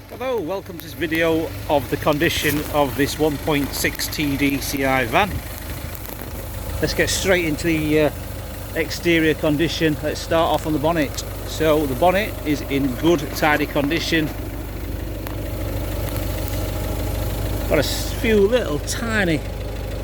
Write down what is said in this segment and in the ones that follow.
Hello, welcome to this video of the condition of this 1.6 TDCi van. Let's get straight into the exterior condition. Let's start off on the bonnet. So the bonnet is in good, tidy condition. Got a few little tiny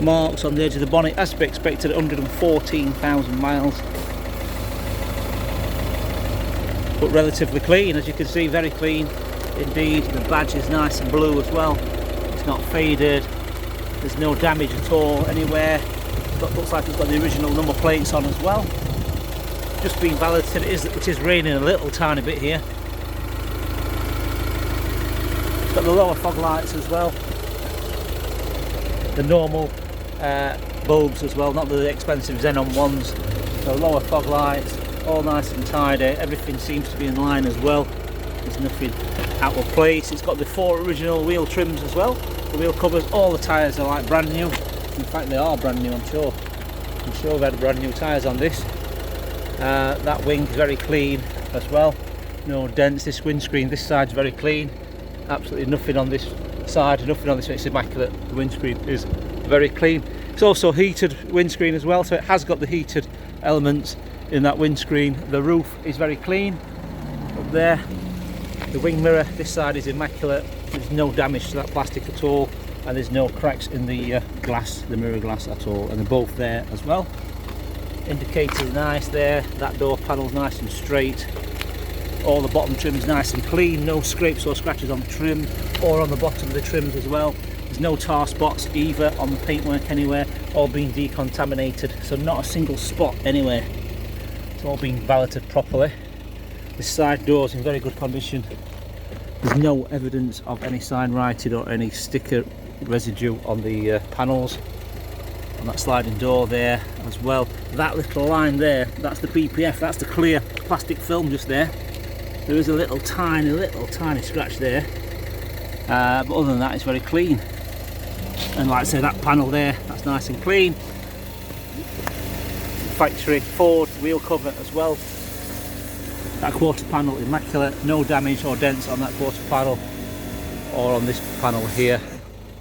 marks on the edge of the bonnet, as to be expected at 114,000 miles. But relatively clean, as you can see, very clean. Indeed, the badge is nice and blue as well. It's not faded. There's no damage at all anywhere. Looks like it's got the original number plates on as well. Just being valeted. It is raining a little tiny bit here. It's got the lower fog lights as well. The normal bulbs as well, not the expensive xenon ones. So lower fog lights, all nice and tidy. Everything seems to be in line as well. There's nothing out of place. It's got the 4 original wheel trims as well. The wheel covers, all the tyres are like brand new. In fact, they are brand new, I'm sure. I'm sure we've had brand new tyres on this. That wing is very clean as well. No dents. This windscreen, this side's very clean. Absolutely nothing on this side, nothing on this side. It's immaculate. The windscreen is very clean. It's also heated windscreen as well, so it has got the heated elements in that windscreen. The roof is very clean up there. The wing mirror, this side is immaculate. There's no damage to that plastic at all, and there's no cracks in the glass, the mirror glass at all, and they're both there as well. Indicator's nice there. That door panel's nice and straight. All the bottom trim's nice and clean. No scrapes or scratches on the trim or on the bottom of the trims as well. There's no tar spots either on the paintwork anywhere. All being decontaminated, so not a single spot anywhere. It's all been valeted properly. The side door's in very good condition. There's no evidence of any sign writing or any sticker residue on the panels. On that sliding door there as well. That little line there, that's the PPF, that's the clear plastic film just there. There is a little tiny scratch there. But other than that, it's very clean. And like I say, that panel there, that's nice and clean. Factory Ford wheel cover as well. That quarter panel immaculate, no damage or dents on that quarter panel or on this panel here,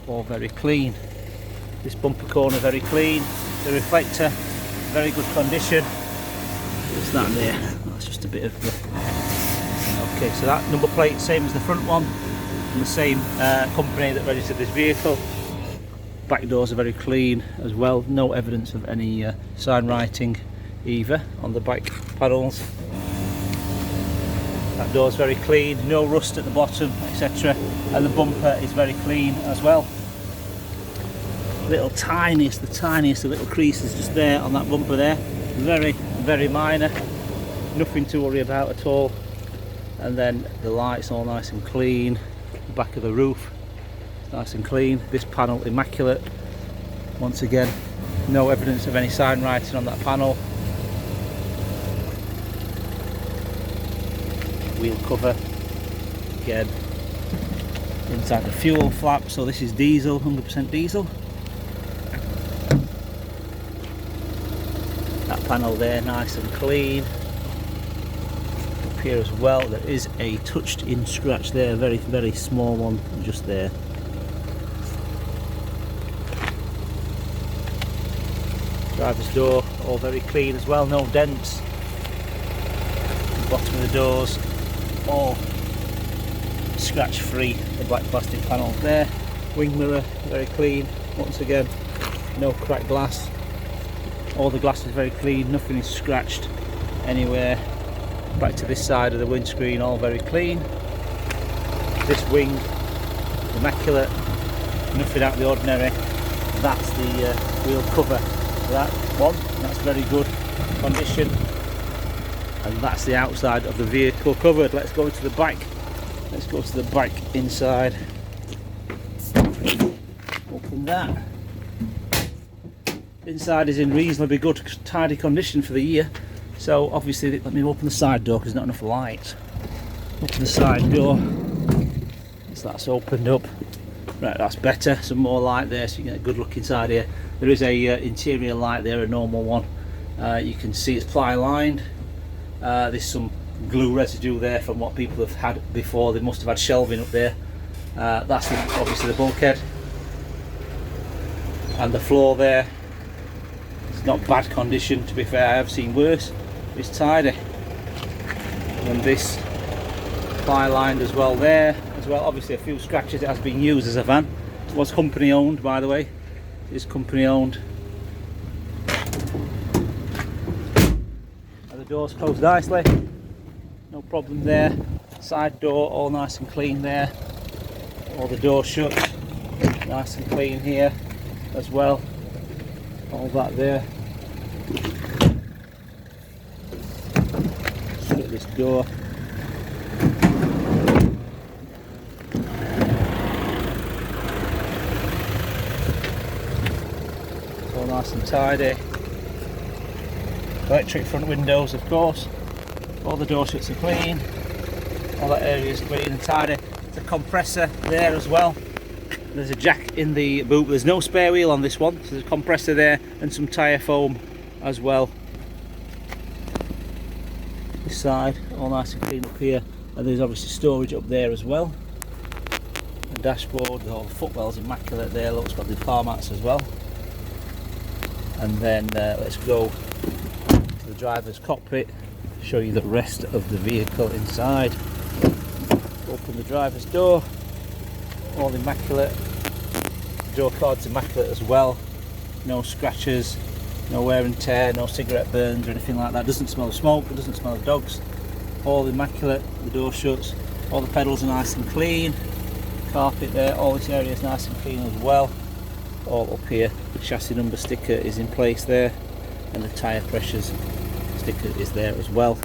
all very clean. This bumper corner very clean. The reflector, very good condition. What's that there? That's just a bit of the... Okay, so that number plate, same as the front one, from the same company that registered this vehicle. Back doors are very clean as well, no evidence of any sign writing either on the back panels. That door's very clean, no rust at the bottom, etc. And the bumper is very clean as well. The tiniest of little creases just there on that bumper there. Very minor. Nothing to worry about at all. And then the lights all nice and clean. The back of the roof, nice and clean. This panel immaculate. Once again, no evidence of any sign writing on that panel. Wheel cover again, inside the fuel flap, so this is diesel, 100% diesel. That panel there, nice and clean. Up here as well, there is a touched in scratch there, very small one just there. Driver's door, all very clean as well, no dents. The bottom of the doors, all scratch free, the black plastic panels there. Wing mirror, very clean, once again, no cracked glass. All the glass is very clean, nothing is scratched anywhere. Back to this side of the windscreen, all very clean. This wing, immaculate, nothing out of the ordinary. That's the wheel cover for that one, that's very good condition. And that's the outside of the vehicle covered. Let's go to the back. Let's go to the back inside. Open that. Inside is in reasonably good, tidy condition for the year. So obviously, let me open the side door because there's not enough light. Open the side door. So that's opened up. Right, that's better. Some more light there, so you get a good look inside here. There is a interior light there, a normal one. You can see it's ply lined. There's some glue residue there from what people have had before. They must have had shelving up there. That's obviously the bulkhead, and the floor there, it's not bad condition, to be fair. I have seen worse. It's tidy. And this ply lined as well there as well. Obviously a few scratches. It has been used as a van. It was company owned, by the way. It is company owned. And the door's closed nicely, no problem there. Side door all nice and clean there. All the doors shut, nice and clean here as well. All that there. Shut this door. All nice and tidy. Electric front windows, of course. All the door shuts are clean. All that area is clean and tidy. There's a compressor there as well. There's a jack in the boot. There's no spare wheel on this one, so there's a compressor there and some tyre foam as well. This side, all nice and clean up here, and there's obviously storage up there as well. The dashboard, all the footwell's immaculate there. Look, it's got the car mats as well. And then let's go to the driver's cockpit, show you the rest of the vehicle inside. Open the driver's door, all immaculate. Door card's immaculate as well. No scratches, no wear and tear, no cigarette burns or anything like that. Doesn't smell of smoke, it doesn't smell of dogs. All immaculate. The door shuts. All the pedals are nice and clean. Carpet there. All this area is nice and clean as well. All up here. The chassis number sticker is in place there, and the tyre pressures sticker is there as well.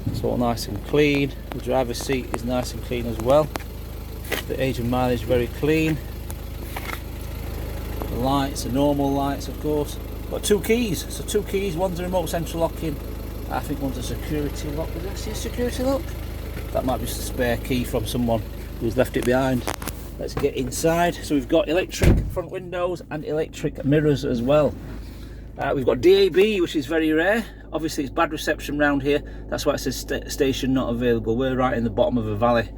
It's all nice and clean. The driver's seat is nice and clean as well. The age and mileage very clean. The lights are normal lights, of course. Got two keys. So two keys. One's a remote central locking. I think one's a security lock. Did I see a security lock? That might be a spare key from someone who's left it behind. Let's get inside. So we've got electric front windows and electric mirrors as well. We've got DAB, which is very rare. Obviously it's bad reception round here, that's why it says station not available. We're right in the bottom of a valley,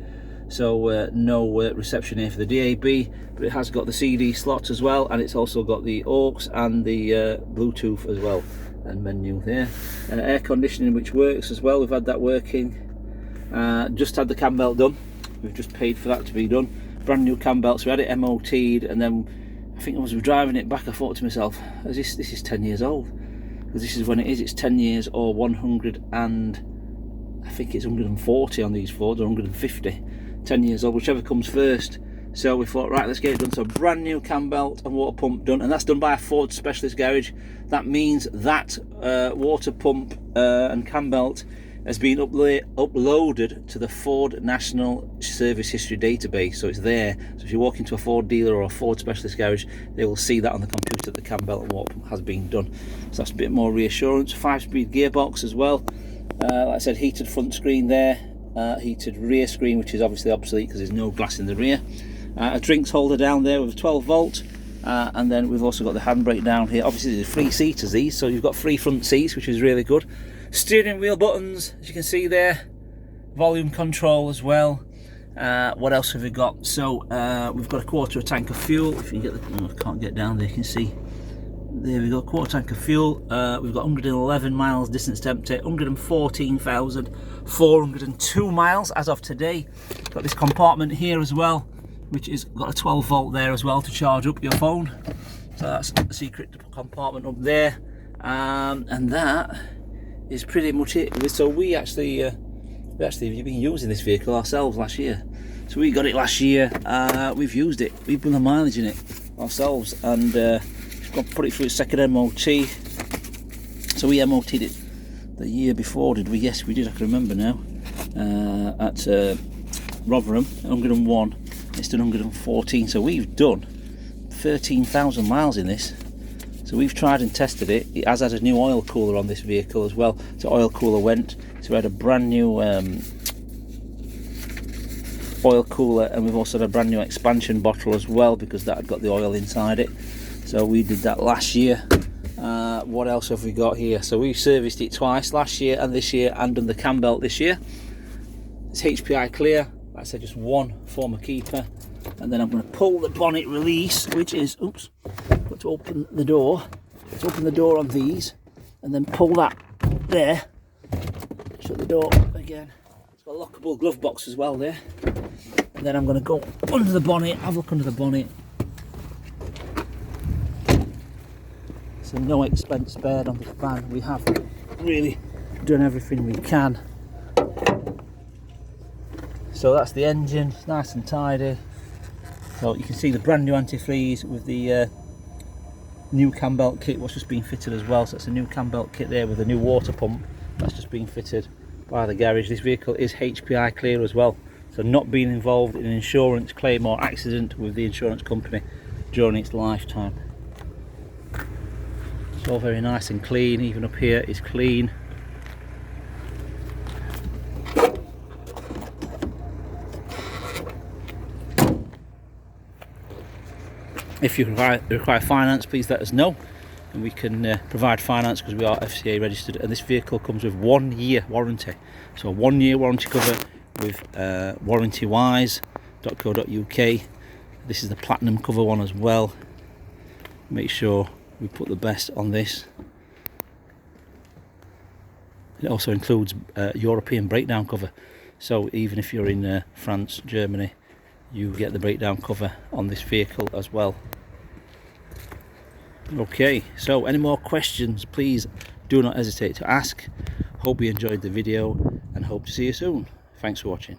so no reception here for the DAB, but it has got the CD slots as well, and it's also got the aux and the Bluetooth as well, and menu there. Air conditioning, which works as well. We've had that working. Just had the cam belt done. We've just paid for that to be done. Brand new cam belt, so we had it MOT'd, and then I think as we were driving it back, I thought to myself, this is 10 years old. Because this is when it's 10 years or 100 and I think it's 140 on these Fords, or 150. 10 years old, whichever comes first. So we thought, right, let's get it done. So brand new cam belt and water pump done, and that's done by a Ford specialist garage. That means that water pump and cam belt has been uploaded to the Ford National Service History database, so it's there. So if you walk into a Ford dealer or a Ford specialist garage, they will see that on the computer that the cam belt and water pump has been done. So that's a bit more reassurance. 5-speed gearbox as well. Like I said, heated front screen there, heated rear screen, which is obviously obsolete because there's no glass in the rear. A drinks holder down there with a 12 volt. And then we've also got the handbrake down here. Obviously these are free seaters, these, so you've got free front seats, which is really good. Steering wheel buttons, as you can see there. Volume control as well. What else have we got? So we've got a quarter of a tank of fuel. If you can get the, I can't get down there, you can see. There we go, quarter tank of fuel. We've got 111 miles distance to empty, 114,402 miles as of today. Got this compartment here as well, which is got a 12 volt there as well to charge up your phone. So that's a secret compartment up there, and that is pretty much it. So we actually have been using this vehicle ourselves last year. So we got it last year. We've used it. We've done the mileage in it ourselves, and we've got to put it through its second MOT. So we MOT'd it the year before, did we? Yes, we did. I can remember now. At Rotherham, 101. It's done 114. So we've done 13,000 miles in this. So we've tried and tested it. It has had a new oil cooler on this vehicle as well. So oil cooler went. So we had a brand new oil cooler, and we've also had a brand new expansion bottle as well, because that had got the oil inside it. So we did that last year. What else have we got here? So we serviced it twice, last year and this year, and done the cam belt this year. It's HPI clear, like I said, just one former keeper. And then I'm going to pull the bonnet release, which is, oops, got to open the door. Let's open the door on these, and then pull that there. Shut the door again. It's got a lockable glove box as well there. And then I'm going to go under the bonnet, have a look under the bonnet. So no expense spared on this van. We have really done everything we can. So that's the engine, it's nice and tidy. So you can see the brand new antifreeze with the new cam belt kit, what's just been fitted as well. So it's a new cam belt kit there with a new water pump that's just been fitted by the garage. This vehicle is HPI clear as well, so not being involved in an insurance claim or accident with the insurance company during its lifetime. It's all very nice and clean. Even up here is clean. If you require finance, please let us know, and we can provide finance because we are FCA registered. And this vehicle comes with 1 year warranty, so a 1 year warranty cover with warrantywise.co.uk. This is the platinum cover one as well. Make sure we put the best on this. It also includes European breakdown cover, so even if you're in France, Germany, you get the breakdown cover on this vehicle as well. Okay, so any more questions, please do not hesitate to ask. Hope you enjoyed the video and hope to see you soon. Thanks for watching.